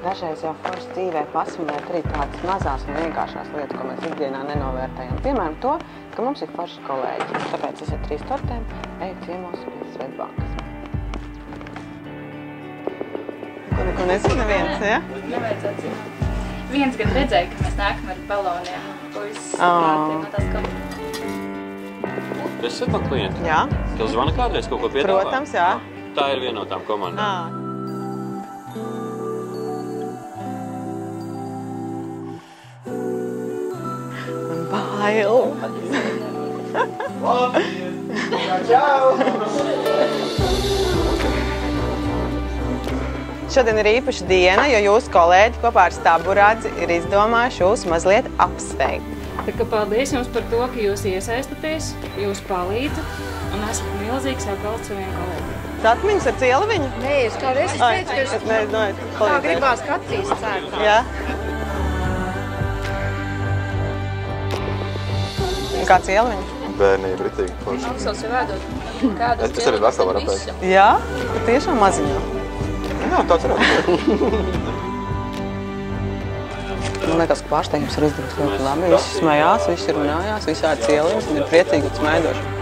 Dažreiz jau forši dzīvē pasvinēt arī tādas mazās un vienkāršās lietas, ko mēs ikdienā nenovērtējam. Piemēram, to, ka mums ir forši kolēģi. Tāpēc es ar 3 tortēm eju ciemos pie Svetbankas. Neko nezinu neviens, ja? Nevajag atzīmēt. Viens gan redzēja, ka mēs nākam ar baloniem. Puisis no tās komandas. Tu esi Svetbanka klienti? Jā. Tev zvana kādreiz kaut ko piedāvā? Protams, jā. Tā ir viena no tām komandām. Bail. Šodien ir īpaša diena, jo jūsu kolēģi kopā ar Staburadzi ir izdomājuši jūs mazliet apsveikt. Tā kā paldies jums par to, ka jūs iesaistaties, jūs palīdzat un esat milzīgs atbalsts saviem kolēģiem. Atmiņas ar Cieliviņu? Nē, es kādreiz teicu, ka es tā gribās Katrīs cērt. Jā. Kā Cieliviņa? Bērnība ritīgi forši. Augstals jau vēdot. Kādu Tas arī veselu varam teikt. Jā, tiešām maziņā. Jā, tāds ir. Man liekas, ka pārsteigums ir izdarīts ļoti labi. Visi smējās, visi runājās, visādi Cieliņas un ir priecīgi un smaidoši.